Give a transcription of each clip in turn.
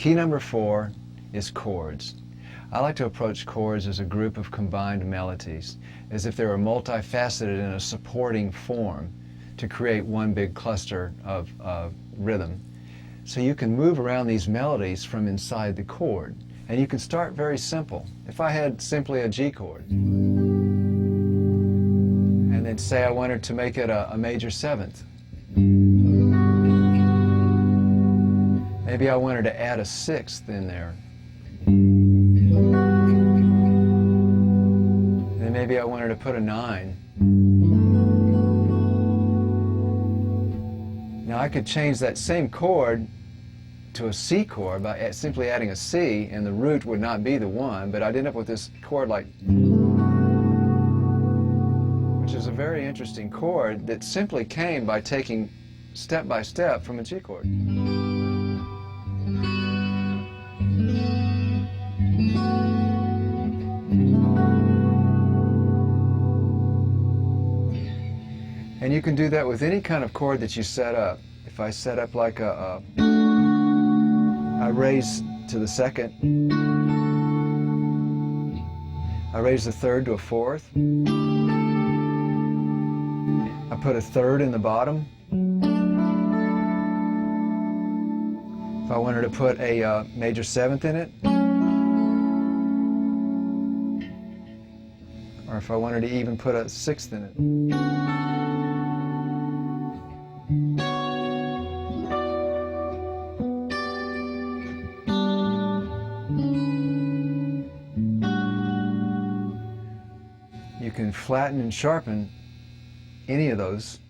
Key number 4 is chords. I like to approach chords as a group of combined melodies, as if they were multifaceted in a supporting form to create one big cluster of rhythm. So you can move around these melodies from inside the chord, and you can start very simple. If I had simply a G chord, and then say I wanted to make it a major 7th, maybe I wanted to add a 6th in there. And maybe I wanted to put a 9. Now I could change that same chord to a C chord by simply adding a C, and the root would not be the 1, but I'd end up with this chord like, which is a very interesting chord that simply came by taking step by step from a G chord. And you can do that with any kind of chord that you set up. If I set up like I raise to the 2nd, I raise the 3rd to a 4th, I put a 3rd in the bottom. If I wanted to put a major 7th in it, or if I wanted to even put a 6th in it. You can flatten and sharpen any of those.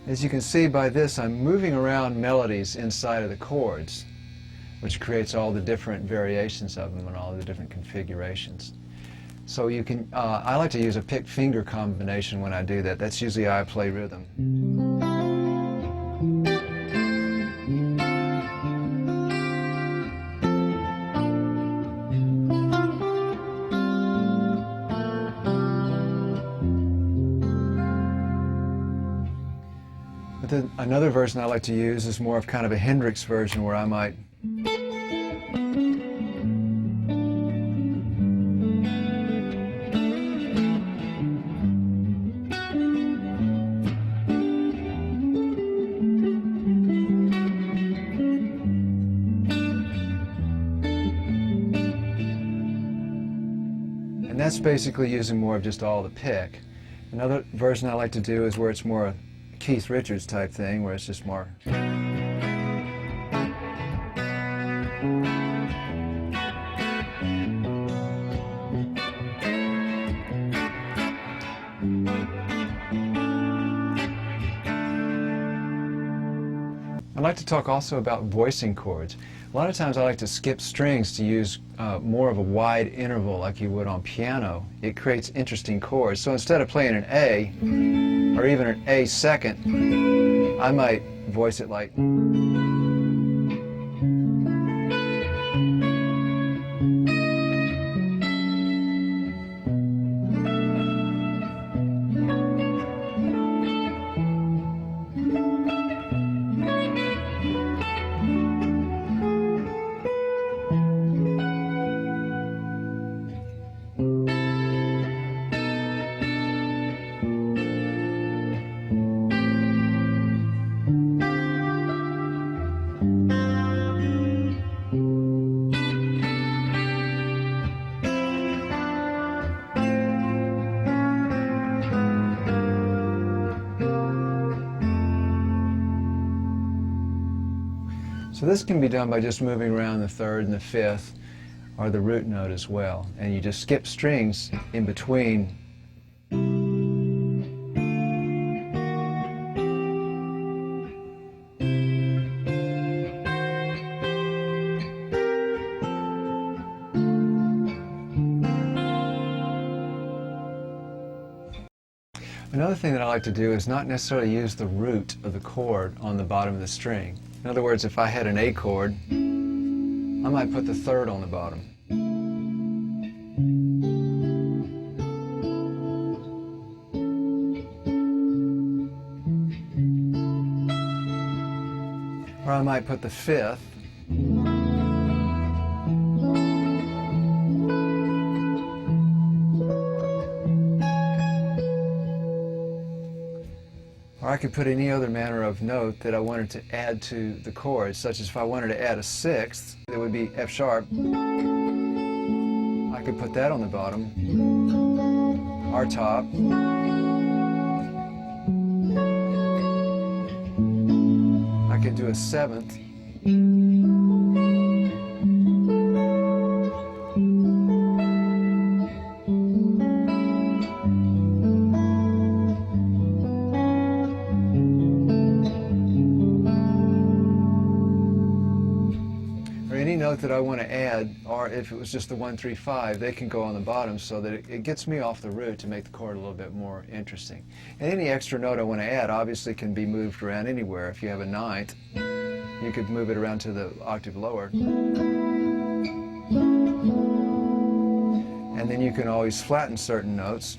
As you can see by this, I'm moving around melodies inside of the chords, which creates all the different variations of them and all the different configurations. So you can, I like to use a pick finger combination when I do that. That's usually how I play rhythm. But then another version I like to use is more of kind of a Hendrix version, where I might and that's basically using more of just all the pick. Another version I like to do is where it's more a Keith Richards type thing, where it's just more. I'd like to talk also about voicing chords. A lot of times I like to skip strings to use more of a wide interval like you would on piano. It creates interesting chords. So instead of playing an A, or even an A second, I might voice it like. So this can be done by just moving around the 3rd and the 5th, are the root note as well. And you just skip strings in between. Another thing that I like to do is not necessarily use the root of the chord on the bottom of the string. In other words, if I had an A chord, I might put the third on the bottom. Or I might put the fifth. Or I could put any other manner of note that I wanted to add to the chord, such as if I wanted to add a sixth, it would be F sharp. I could put that on the bottom, R top. I could do a seventh. Note that I want to add, or if it was just the 1, 3, 5, they can go on the bottom so that it gets me off the root to make the chord a little bit more interesting. And any extra note I want to add obviously can be moved around anywhere. If you have a ninth, you could move it around to the octave lower. And then you can always flatten certain notes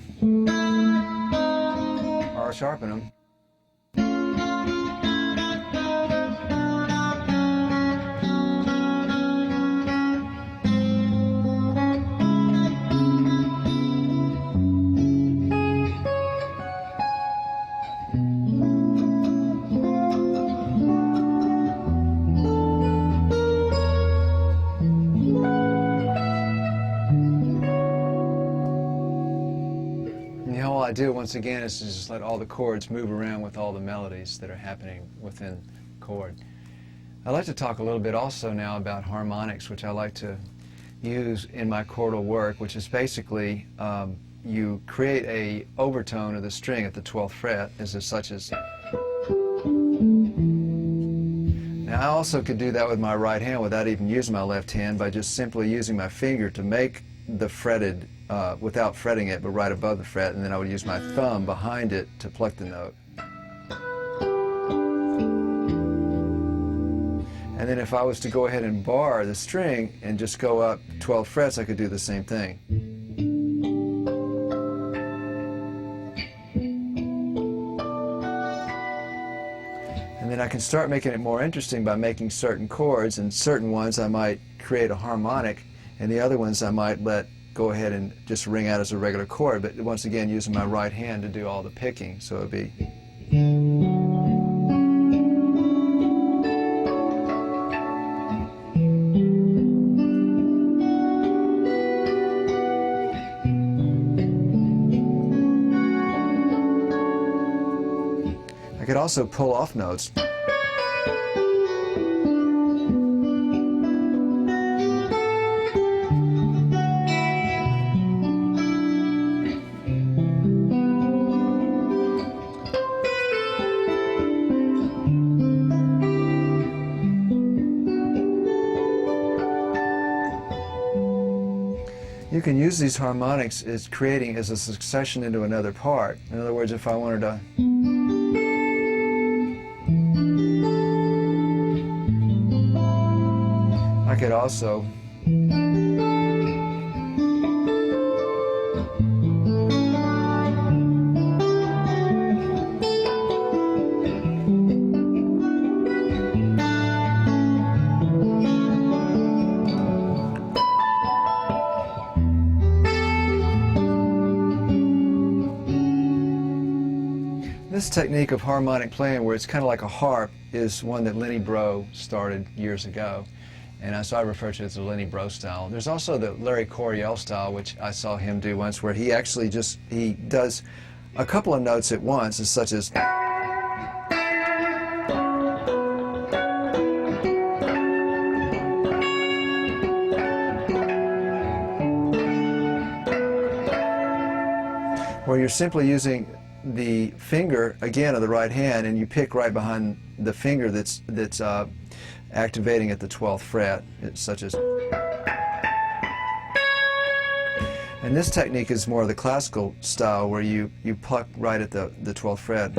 or sharpen them. The whole idea, once again, is to just let all the chords move around with all the melodies that are happening within the chord. I'd like to talk a little bit also now about harmonics, which I like to use in my chordal work, which is basically you create a overtone of the string at the 12th fret, such as. Now I also could do that with my right hand without even using my left hand, by just simply using my finger to make the fretted, without fretting it, but right above the fret, and then I would use my thumb behind it to pluck the note. And then if I was to go ahead and bar the string and just go up 12 frets, I could do the same thing. And then I can start making it more interesting by making certain chords, and certain ones I might create a harmonic, and the other ones I might let go ahead and just ring out as a regular chord, but once again using my right hand to do all the picking. So it would be. I could also pull off notes. You can use these harmonics as creating as a succession into another part. In other words, if I wanted to I could also This technique of harmonic playing, where it's kind of like a harp, is one that Lenny Breau started years ago, and so I refer to it as the Lenny Breau style. There's also the Larry Coryell style, which I saw him do once, where he actually he does a couple of notes at once, such as. where you're simply using the finger, again, of the right hand, and you pick right behind the finger that's activating at the 12th fret, such as. And this technique is more of the classical style, where you pluck right at the 12th fret.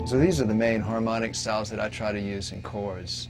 So these are the main harmonic styles that I try to use in chords.